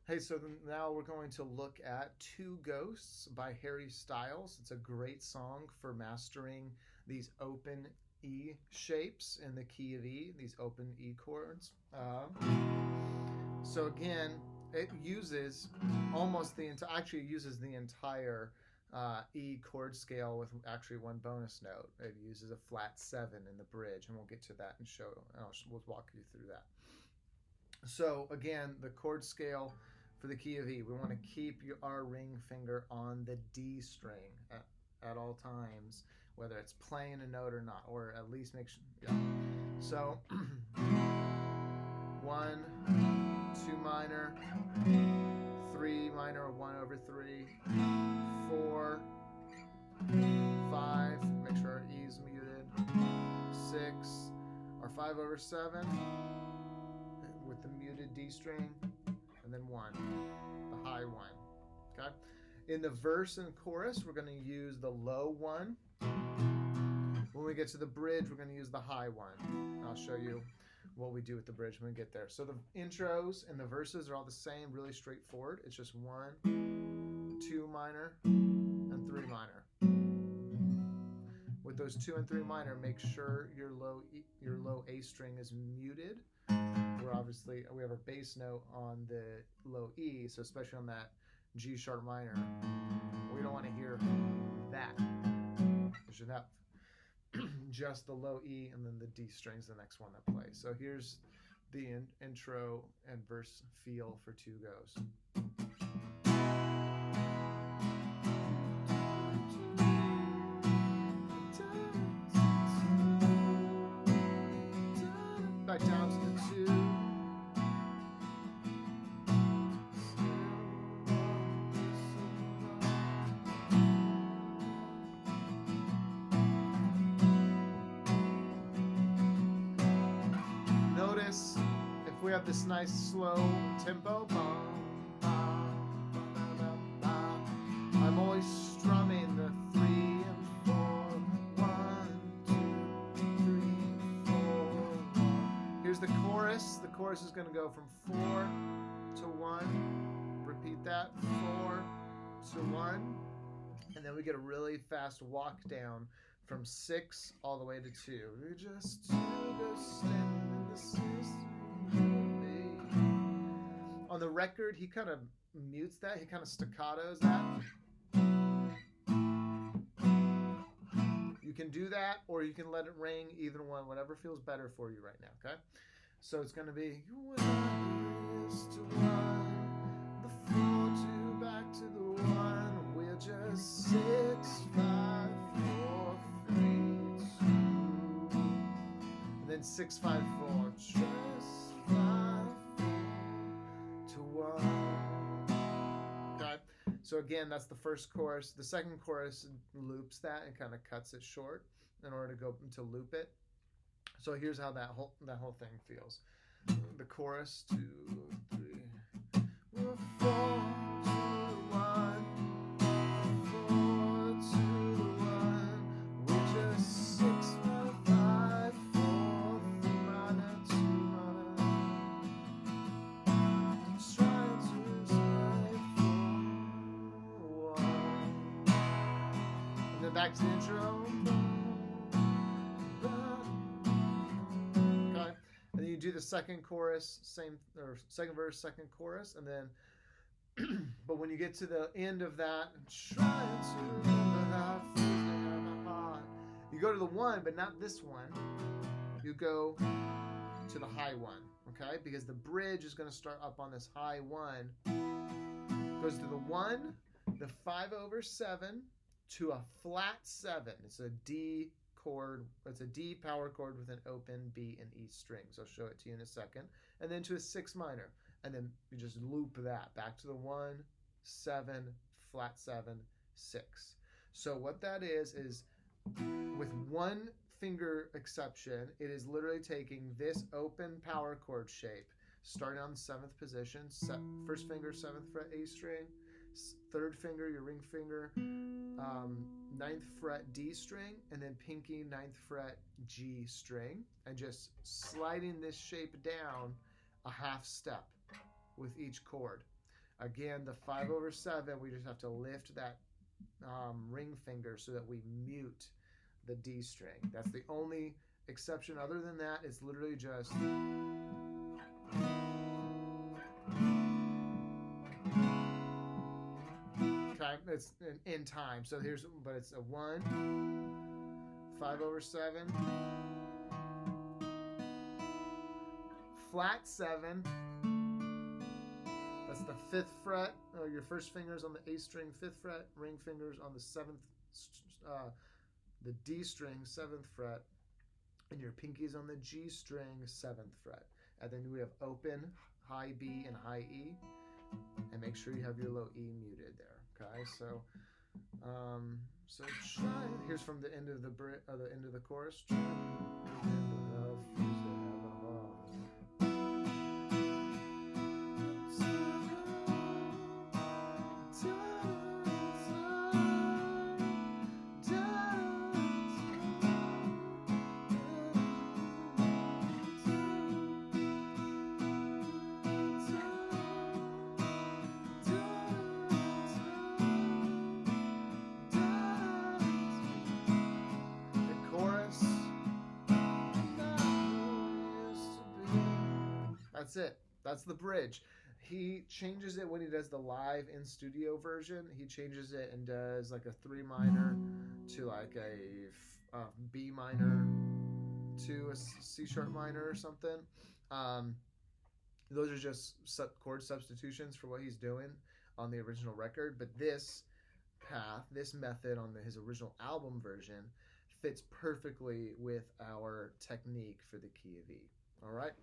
Hey, so now we're going to look at Two Ghosts by Harry Styles. It's a great song for mastering these open E shapes in the key of E, these open E chords. So again, it uses actually uses the entire E chord scale with actually one bonus note. It uses a flat 7 in the bridge, and we'll get to that and we'll walk you through that. So again, the chord scale for the key of E, we want to keep our ring finger on the D string at all times, whether it's playing a note or not, or at least make sure. Yeah. So 1, 2 minor, 3 minor, or 1 over 3, 4, 5. Make sure our E is muted. 6, or 5 over 7 with the muted D string, and then 1, the high 1. Okay. In the verse and chorus, we're going to use the low 1. When we get to the bridge, we're going to use the high 1. I'll show you what we do with the bridge when we get there. So the intros and the verses are all the same, really straightforward. It's just 1, 2 minor, and 3 minor. With those 2 and 3 minor, make sure your low A string is muted. We have our bass note on the low E, so especially on that G sharp minor, we don't want to hear that. We should have just the low E and then the D string's the next one that plays. So here's the intro and verse feel for Two Ghosts. Back down to the 2. Notice if we have this nice slow tempo, I'm always strumming the 3 and 4. 1, 2, 3, 4. Here's the chorus. The chorus is going to go from 4 to 1. Repeat that. 4 to 1. And then we get a really fast walk down from 6 all the way to 2. We just took a step in the system. On the record, he kind of mutes that. He kind of staccatos that. You can do that, or you can let it ring, either one, whatever feels better for you right now, okay? So it's going to be when I used to 1, the 4 to back to the 1. We're just 6, 5, 4, 3, 2. And then 6, 5, 4. Just 5, 4 to 1. Okay? So again, that's the first chorus. The second chorus loops that and kind of cuts it short in order to loop it. So here's how that whole thing feels. The chorus, 2, 3, 4 to 1, 4 to 1. We're just 6, 5, 4, 3 minor, 2 minor. Just trying to say 4, 1. And then back to the intro. And then you do the second chorus, second verse, second chorus, and then, but when you get to the end of that, trying to remember how feeling in my heart, you go to the 1, but not this one. You go to the high 1, okay? Because the bridge is going to start up on this high 1. Goes to the 1, the 5 over 7 to a flat 7. It's a D chord. It's a D power chord with an open B and E strings. I'll show it to you in a second. And then to a 6 minor. And then you just loop that back to the 1, 7, flat 7, 6. So what that is with one finger exception, it is literally taking this open power chord shape, starting on the 7th position, first finger, 7th fret A string, 3rd finger, your ring finger, 9th fret D string, and then pinky 9th fret G string, and just sliding this shape down a half step with each chord. Again, the 5/7, we just have to lift that ring finger so that we mute the D string. That's the only exception. Other than that, it's literally just it's in time. So but it's a 1, 5/7, flat 7. That's the 5th fret. Your first finger's on the A string, 5th fret. Ring fingers on the 7th, the D string, 7th fret, and your pinky's on the G string, 7th fret. And then we have open, high B, and high E. And make sure you have your low E muted there. Okay, so try. Here's from the end of the end of the chorus. That's it. That's the bridge. He changes it when he does the live in studio version. He changes it and does like a 3 minor to like a B minor to a C sharp minor or something. Those are just chord substitutions for what he's doing on the original record. But this path, this method on his original album version fits perfectly with our technique for the key of E. All right.